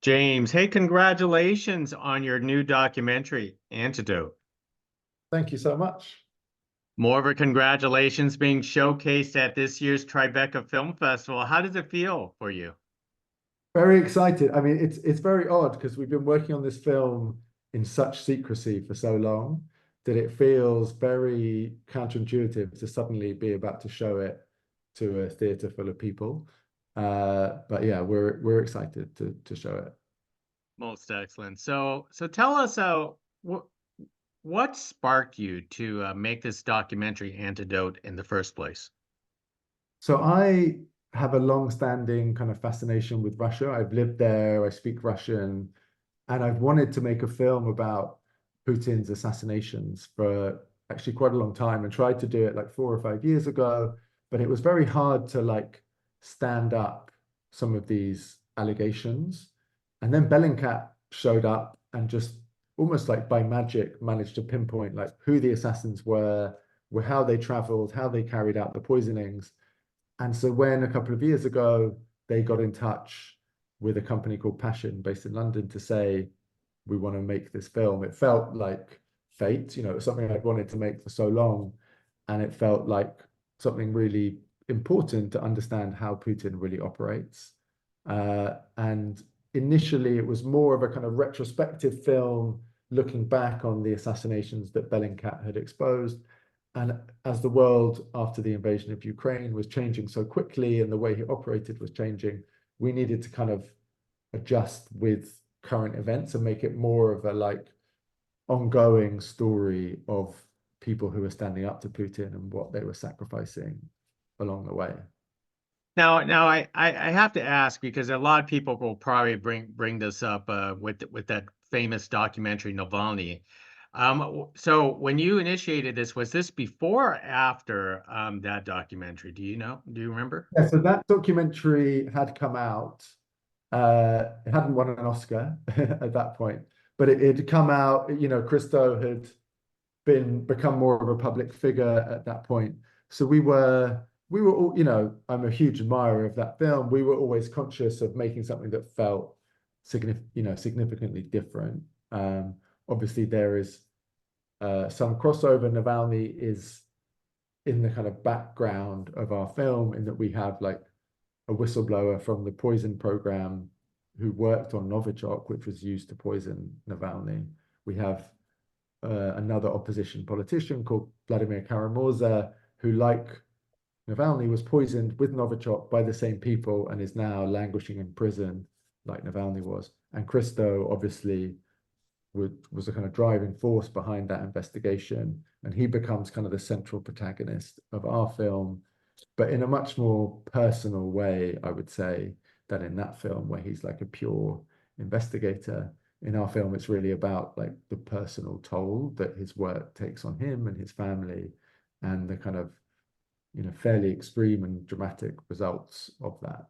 James, hey, congratulations on your new documentary, Antidote. Thank you so much. More of a congratulations being showcased at this year's Tribeca Film Festival. How does it feel for you? Very excited. I mean, it's very odd because we've been working on this film in such secrecy for so long that it feels very counterintuitive to suddenly be about to show it to a theatre full of people. But yeah, we're excited to show it. Most excellent. So tell us, what sparked you to make this documentary Antidote in the first place? So I have a long-standing kind of fascination with Russia. I've lived there, I speak Russian, and I've wanted to make a film about Putin's assassinations for actually quite a long time and tried to do it like 4 or 5 years ago, but it was very hard to like stand up some of these allegations. And then Bellingcat showed up and just almost like by magic managed to pinpoint like who the assassins were how they traveled, how they carried out the poisonings. And so when a couple of years ago, they got in touch with a company called Passion based in London to say, we want to make this film. It felt like fate, it was something I'd wanted to make for so long. And it felt like something really important to understand how Putin really operates. And initially, it was more of a kind of retrospective film looking back on the assassinations that Bellingcat had exposed. And as the world after the invasion of Ukraine was changing so quickly and the way he operated was changing, we needed to kind of adjust with current events and make it more of a like ongoing story of people who were standing up to Putin and what they were sacrificing along the way. Now, I have to ask because a lot of people will probably bring this up with that famous documentary Navalny. So when you initiated this, was this before or after that documentary? Do you know? Do you remember? Yeah, so that documentary had come out. It hadn't won an Oscar at that point, but it had come out. Christo had become more of a public figure at that point. So we were all, I'm a huge admirer of that film. We were always conscious of making something that felt significantly different. Obviously, there is some crossover. Navalny is in the kind of background of our film in that we have like a whistleblower from the poison program who worked on Novichok, which was used to poison Navalny. We have another opposition politician called Vladimir Karamurza, who, like Navalny, was poisoned with Novichok by the same people and is now languishing in prison, like Navalny was. And Christo obviously was a kind of driving force behind that investigation, and he becomes kind of the central protagonist of our film, but in a much more personal way, I would say, than in that film where he's like a pure investigator. In our film, it's really about like the personal toll that his work takes on him and his family, and the kind of fairly extreme and dramatic results of that.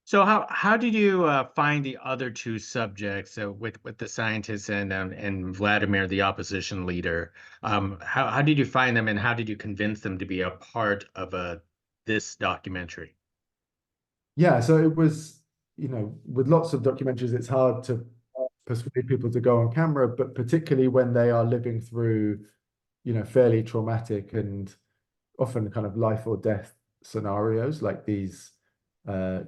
So how did you find the other two subjects with the scientists and Vladimir, the opposition leader? How did you find them, and how did you convince them to be a part of this documentary? Yeah, so it was, with lots of documentaries, it's hard to persuade people to go on camera, but particularly when they are living through, fairly traumatic and often kind of life or death scenarios like these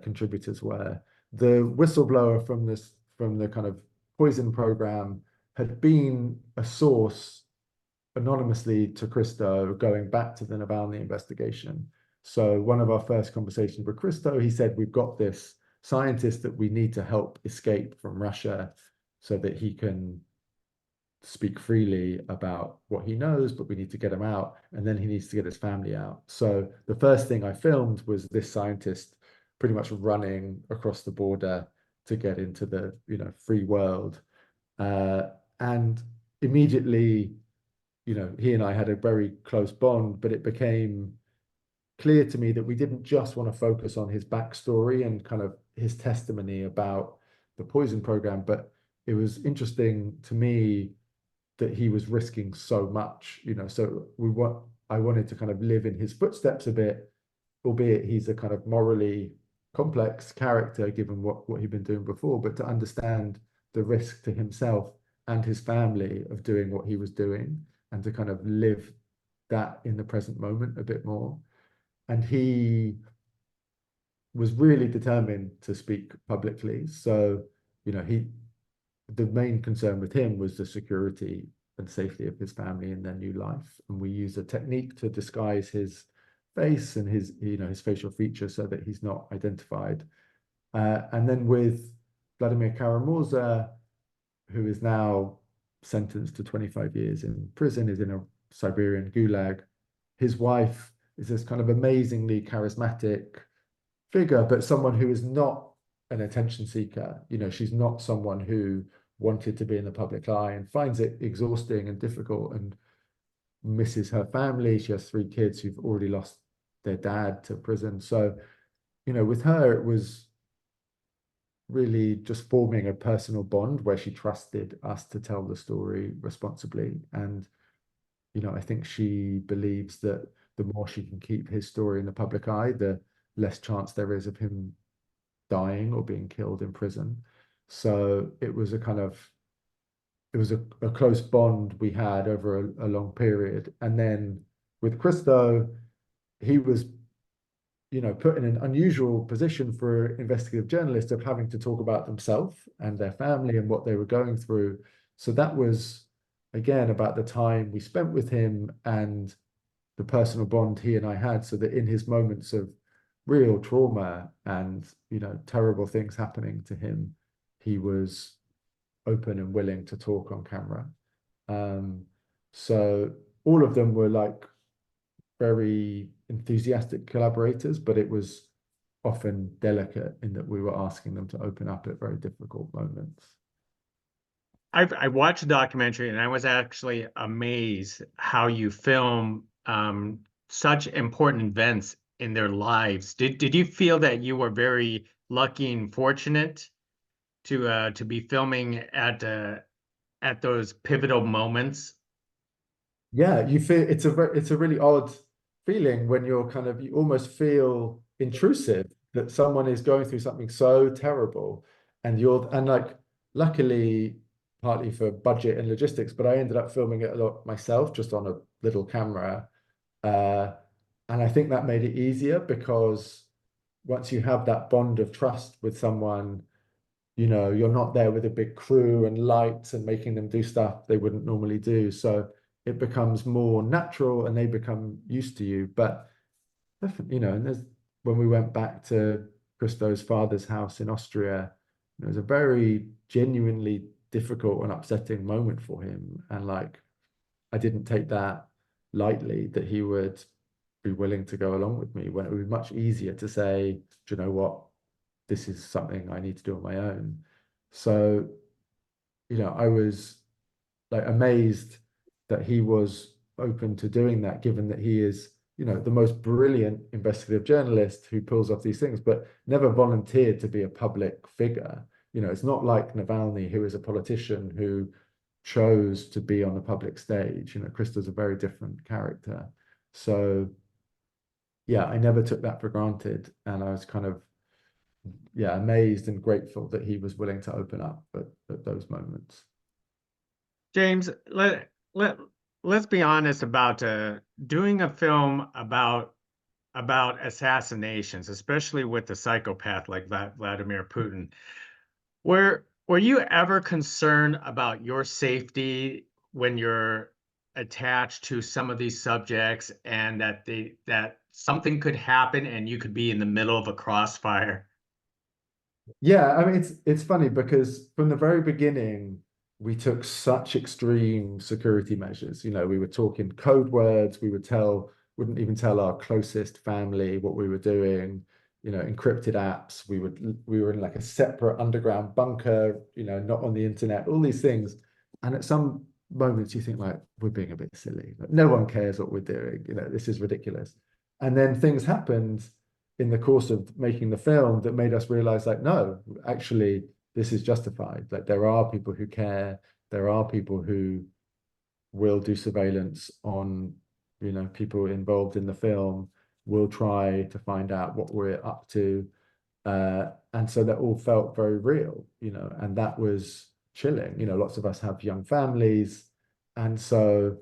contributors were. The whistleblower from the kind of poison program had been a source anonymously to Christo going back to the Navalny investigation. So one of our first conversations with Christo, he said, we've got this scientist that we need to help escape from Russia so that he can speak freely about what he knows, but we need to get him out, and then he needs to get his family out. So the first thing I filmed was this scientist pretty much running across the border to get into the free world, and immediately, he and I had a very close bond, but it became clear to me that we didn't just want to focus on his backstory and kind of his testimony about the poison program, but it was interesting to me that he was risking so much, so I wanted to kind of live in his footsteps a bit, albeit he's a kind of morally complex character given what he'd been doing before, but to understand the risk to himself and his family of doing what he was doing and to kind of live that in the present moment a bit more. And he was really determined to speak publicly. So, the main concern with him was the security and safety of his family in their new life. And we use a technique to disguise his face and his facial features so that he's not identified. And then with Vladimir Karamurza, who is now sentenced to 25 years in prison, is in a Siberian gulag. His wife is this kind of amazingly charismatic figure, but someone who is not an attention seeker. She's not someone who wanted to be in the public eye and finds it exhausting and difficult and misses her family. She has 3 kids who've already lost their dad to prison. So, with her, it was really just forming a personal bond where she trusted us to tell the story responsibly. And, I think she believes that the more she can keep his story in the public eye, the less chance there is of him dying or being killed in prison. So it was a close bond we had over a long period. And then with Christo, he was, put in an unusual position for investigative journalists of having to talk about themselves and their family and what they were going through. So that was, again, about the time we spent with him and the personal bond he and I had, so that in his moments of real trauma and, terrible things happening to him, he was open and willing to talk on camera. So all of them were like very enthusiastic collaborators, but it was often delicate in that we were asking them to open up at very difficult moments. I watched the documentary and I was actually amazed how you film such important events in their lives. Did you feel that you were very lucky and fortunate to be filming at those pivotal moments? Yeah, you feel it's a really odd feeling when you almost feel intrusive that someone is going through something so terrible, and like, luckily, partly for budget and logistics, but I ended up filming it a lot myself just on a little camera. uh and I think that made it easier because once you have that bond of trust with someone, you're not there with a big crew and lights and making them do stuff they wouldn't normally do. So it becomes more natural and they become used to you. But definitely, and there's when we went back to Christo's father's house in Austria, it was a very genuinely difficult and upsetting moment for him. And like, I didn't take that lightly that he would be willing to go along with me when it would be much easier to say, do you know what? This is something I need to do on my own. So, I was like amazed that he was open to doing that, given that he is, the most brilliant investigative journalist who pulls off these things, but never volunteered to be a public figure. It's not like Navalny, who is a politician who chose to be on the public stage. Christo's a very different character. So yeah, I never took that for granted. And I was kind of, yeah, amazed and grateful that he was willing to open up at those moments. James, let's be honest about doing a film about assassinations, especially with a psychopath like Vladimir Putin. Were you ever concerned about your safety when you're attached to some of these subjects and that something could happen and you could be in the middle of a crossfire? Yeah, I mean, it's funny because from the very beginning, we took such extreme security measures. We were talking code words. Wouldn't even tell our closest family what we were doing. Encrypted apps. We were in like a separate underground bunker. Not on the internet. All these things, and at some moments you think like we're being a bit silly. Like, no one cares what we're doing. This is ridiculous. And then things happened in the course of making the film that made us realize like, no, actually, this is justified. Like, there are people who care. There are people who will do surveillance on, people involved in the film, will try to find out what we're up to. And so that all felt very real, and that was chilling. Lots of us have young families, and so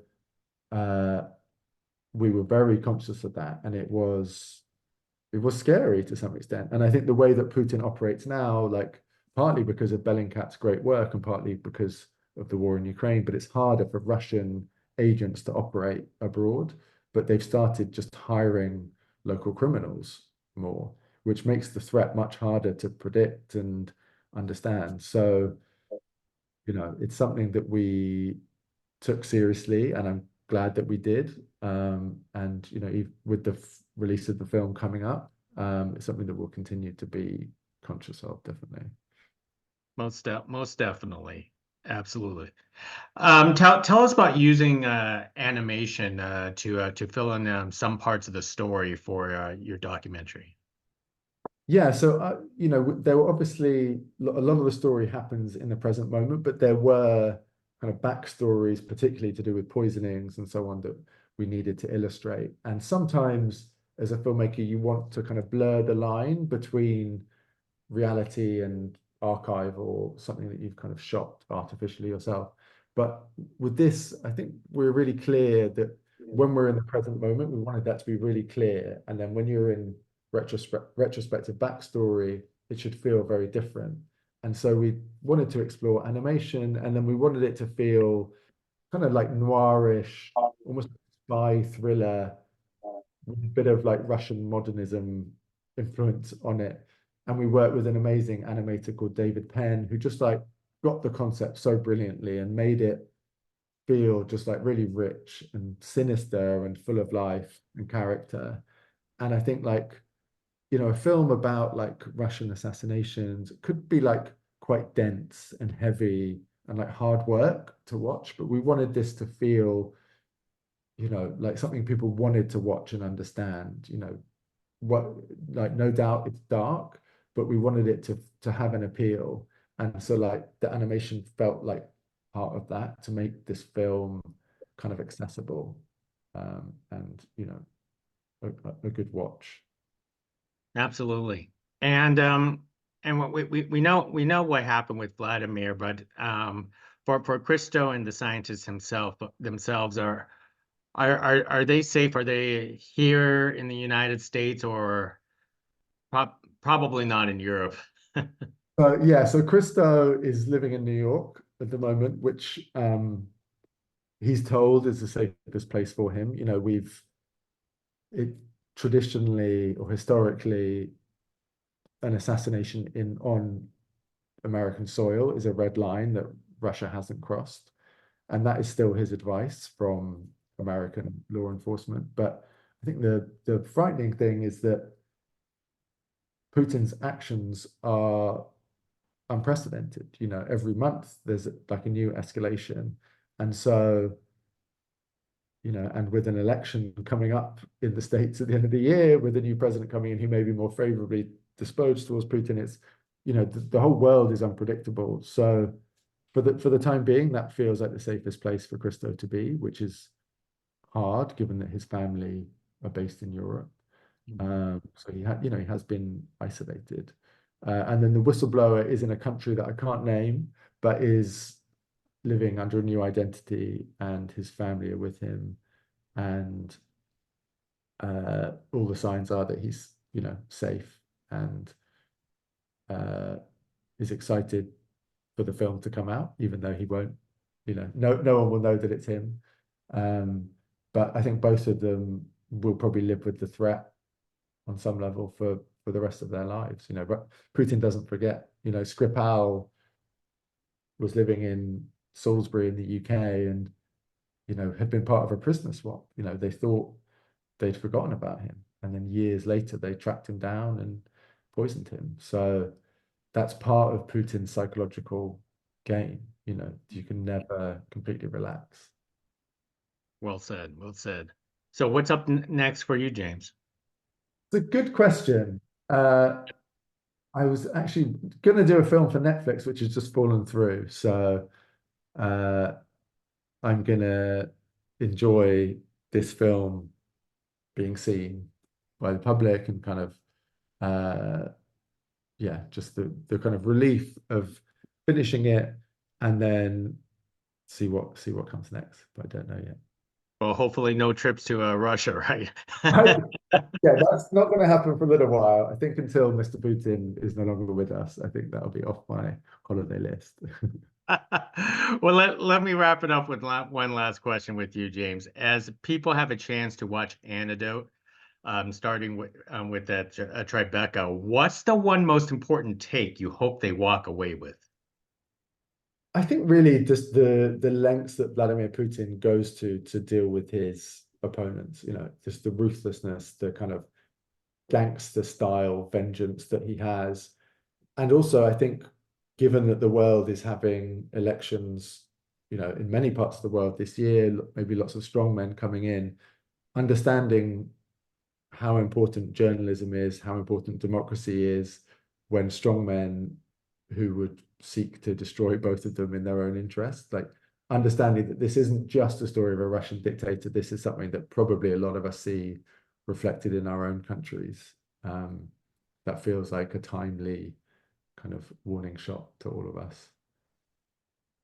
uh, we were very conscious of that, and it was scary to some extent. And I think the way that Putin operates now, like partly because of Bellingcat's great work and partly because of the war in Ukraine, but it's harder for Russian agents to operate abroad. But they've started just hiring local criminals more, which makes the threat much harder to predict and understand. So, it's something that we took seriously, and I'm glad that we did. And with the release of the film coming up, it's something that we'll continue to be conscious of, definitely. Most definitely. Absolutely. Tell us about using animation to fill in some parts of the story for your documentary. Yeah, so there were obviously a lot of the story happens in the present moment, but there were kind of backstories, particularly to do with poisonings and so on, that we needed to illustrate. And sometimes, as a filmmaker, you want to kind of blur the line between reality and archive or something that you've kind of shot artificially yourself. But with this, I think we're really clear that when we're in the present moment, we wanted that to be really clear. And then when you're in retrospective backstory, it should feel very different. And so we wanted to explore animation, and then we wanted it to feel kind of like noirish, almost spy thriller, with a bit of like Russian modernism influence on it. And we worked with an amazing animator called David Penn, who just like got the concept so brilliantly and made it feel just like really rich and sinister and full of life and character. And I think like, a film about like Russian assassinations could be like quite dense and heavy and like hard work to watch, but we wanted this to feel, like something people wanted to watch and understand. What, like, no doubt it's dark, but we wanted it to have an appeal. And so like the animation felt like part of that to make this film kind of accessible, and a good watch. Absolutely. And what we know what happened with Vladimir, but for Christo and the scientists themselves are they safe? Are they here in the United States or probably not in Europe? Yeah, so Christo is living in New York at the moment, which he's told is the safest place for him. We've it traditionally or historically, an assassination in on American soil is a red line that Russia hasn't crossed. And that is still his advice from American law enforcement. But I think the frightening thing is that Putin's actions are unprecedented. Every month there's like a new escalation. And so, and with an election coming up in the States at the end of the year, with a new president coming in who may be more favorably disposed towards Putin, it's, the whole world is unpredictable. So for the time being, that feels like the safest place for Christo to be, which is hard given that his family are based in Europe. So he has been isolated. And then the whistleblower is in a country that I can't name, but is living under a new identity, and his family are with him. And all the signs are that he's, safe, and uh, is excited for the film to come out, even though he won't, no one will know that it's him. Um, but I think both of them will probably live with the threat on some level for the rest of their lives. But Putin doesn't forget. Skripal was living in Salisbury in the UK, and had been part of a prisoner swap. They thought they'd forgotten about him, and then years later they tracked him down and poisoned him. So that's part of Putin's psychological game. You can never completely relax. Well said. Well said. So what's up next for you, James? It's a good question. I was actually going to do a film for Netflix, which has just fallen through. So uh, I'm going to enjoy this film being seen by the public and kind of uh, yeah, just the kind of relief of finishing it and then see what comes next. But I don't know yet. Well, hopefully no trips to Russia, right? Yeah, that's not going to happen for a little while. I think until Mr. Putin is no longer with us, I think that'll be off my holiday list. Well, let me wrap it up with one last question with you, James. As people have a chance to watch Antidote, starting with that Tribeca, what's the one most important take you hope they walk away with? I think really just the lengths that Vladimir Putin goes to deal with his opponents, you know, just the ruthlessness, the kind of gangster style vengeance that he has. And also, I think, given that the world is having elections, you know, in many parts of the world this year, maybe lots of strong men coming in, understanding how important journalism is, how important democracy is, when strongmen who would seek to destroy both of them in their own interest, like understanding that this isn't just a story of a Russian dictator, this is something that probably a lot of us see reflected in our own countries. That feels like a timely kind of warning shot to all of us.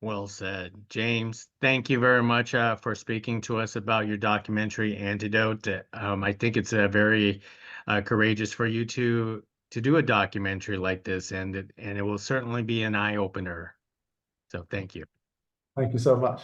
Well said. James, thank you very much for speaking to us about your documentary Antidote. I think it's very courageous for you to do a documentary like this, and it will certainly be an eye opener. So thank you. Thank you so much.